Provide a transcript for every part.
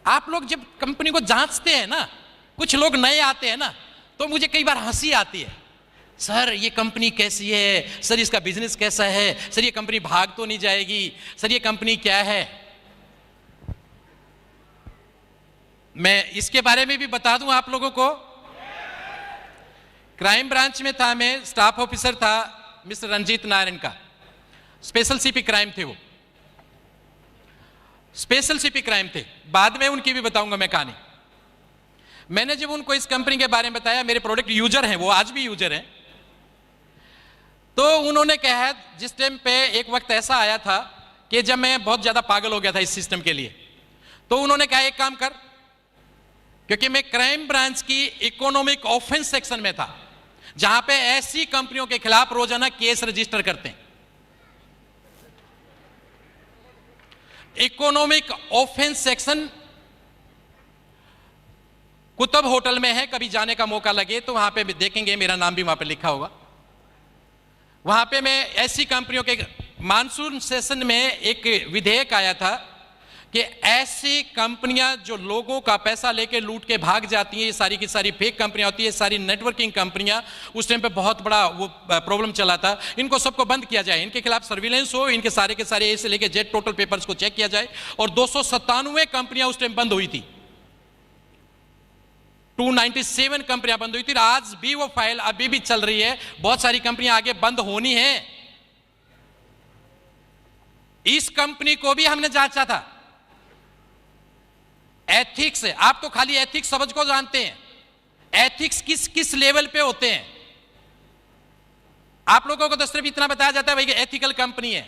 आप लोग जब कंपनी को जांचते हैं ना, कुछ लोग नए आते हैं ना, तो मुझे कई बार हंसी आती है, सर ये कंपनी कैसी है, सर इसका बिजनेस कैसा है, सर ये कंपनी भाग तो नहीं जाएगी, सर ये कंपनी क्या है। मैं इसके बारे में भी बता दूं आप लोगों को। क्राइम ब्रांच में था, मैं स्टाफ ऑफिसर था मिस्टर रंजीत नारायण का, स्पेशल सीपी क्राइम थे वो, स्पेशल सीपी क्राइम थे। बाद में उनकी भी बताऊंगा मैं कहानी। मैंने जब उनको इस कंपनी के बारे में बताया, मेरे प्रोडक्ट यूजर हैं वो, आज भी यूजर हैं, तो उन्होंने कहा, जिस टाइम पे एक वक्त ऐसा आया था कि जब मैं बहुत ज्यादा पागल हो गया था इस सिस्टम के लिए, तो उन्होंने कहा एक काम कर, क्योंकि मैं क्राइम ब्रांच की इकोनॉमिक ऑफेंस सेक्शन में था, जहां पे ऐसी कंपनियों के खिलाफ रोजाना केस रजिस्टर करते हैं। Economic offence section Qutub hotel में है, कभी जाने का मौका लगे तो वहां पे देखेंगे, मेरा नाम भी वहां पे लिखा होगा। वहां पे मैं ऐसी कंपनियों के, मानसून सेशन में एक विधेयक आया था कि ऐसी कंपनियां जो लोगों का पैसा लेके लूट के भाग जाती हैं, ये सारी की सारी फेक कंपनियां होती है, सारी नेटवर्किंग कंपनियां, उस टाइम पे बहुत बड़ा वो प्रॉब्लम चला था, इनको सबको बंद किया जाए, इनके खिलाफ सर्विलेंस हो, इनके सारे के सारे ए से लेके जेड टोटल पेपर्स को चेक किया जाए। और 297 कंपनियां उस टाइम बंद हुई थी, 297 कंपनियां बंद हुई थी। आज भी वो फाइल अभी भी चल रही है, बहुत सारी कंपनियां आगे बंद होनी है। इस कंपनी को भी हमने जांचा था, एथिक्स है। आप तो खाली एथिक्स समझ को जानते हैं, एथिक्स किस किस लेवल पे होते हैं। आप लोगों को तो सिर्फ इतना बताया जाता है भाई कि एथिकल कंपनी है।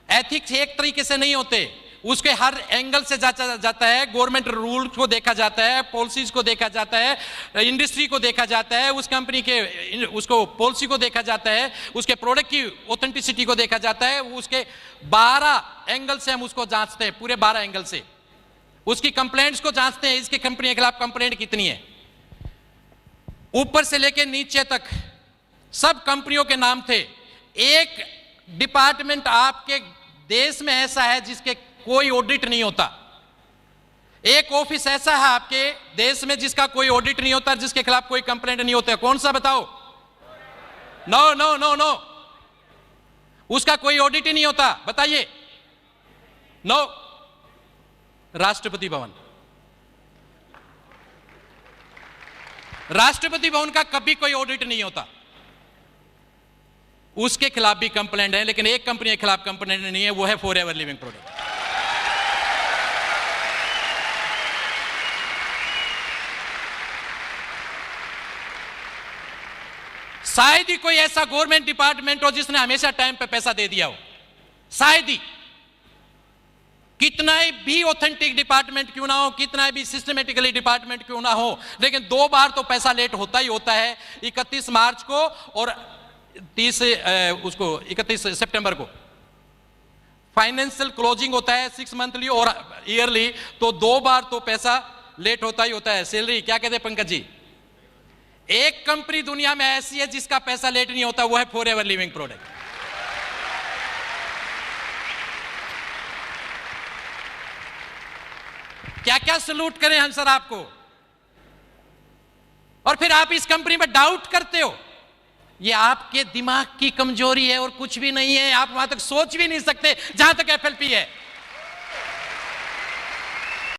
एथिक्स एक तरीके से नहीं होते, उसके हर एंगल से जांचा जाता है। गवर्नमेंट रूल को देखा जाता है, पॉलिसीज को देखा जाता है, इंडस्ट्री को देखा जाता है, उस कंपनी के उसको पॉलिसी को देखा जाता है, उसके प्रोडक्ट की ऑथेंटिसिटी को देखा जाता है। उसके 12 एंगल से हम उसको जांचते हैं, पूरे 12 एंगल से उसकी कंप्लेंट्स को जांचते हैं, इसके कंपनी के खिलाफ कंप्लेंट कितनी है। ऊपर से लेकर नीचे तक सब कंपनियों के नाम थे। एक डिपार्टमेंट आपके देश में ऐसा है जिसके कोई ऑडिट नहीं होता। एक ऑफिस ऐसा है आपके देश में जिसका कोई ऑडिट नहीं होता, जिसके खिलाफ कोई कंप्लेंट नहीं होता। कौन सा बताओ? नो नो नो नो, उसका कोई ऑडिट ही नहीं होता, बताइए। नो, राष्ट्रपति भवन। राष्ट्रपति भवन का कभी कोई ऑडिट नहीं होता, उसके खिलाफ भी कंप्लेंट है, लेकिन एक कंपनी के खिलाफ कंप्लेंट नहीं है, वो है फॉरएवर लिविंग प्रोडक्ट। शायद ही कोई ऐसा गवर्नमेंट डिपार्टमेंट हो जिसने हमेशा टाइम पे पैसा दे दिया हो, शायद ही। कितना भी ऑथेंटिक डिपार्टमेंट क्यों ना हो, कितना भी सिस्टमेटिकली डिपार्टमेंट क्यों ना हो, लेकिन 2 बार तो पैसा लेट होता ही होता है। 31 मार्च को और 31 सितंबर को फाइनेंशियल क्लोजिंग होता है, 6 मंथली और ईयरली, तो 2 बार तो पैसा लेट होता ही होता है। सैलरी क्या कहते हैं पंकज जी? एक कंपनी दुनिया में ऐसी है जिसका पैसा लेट नहीं होता, वो है फॉरएवर लिविंग प्रोडक्ट। क्या क्या सलूट करें हम सर आपको, और फिर आप इस कंपनी में डाउट करते हो। ये आपके दिमाग की कमजोरी है और कुछ भी नहीं है। आप वहां तक सोच भी नहीं सकते जहां तक एफएलपी है।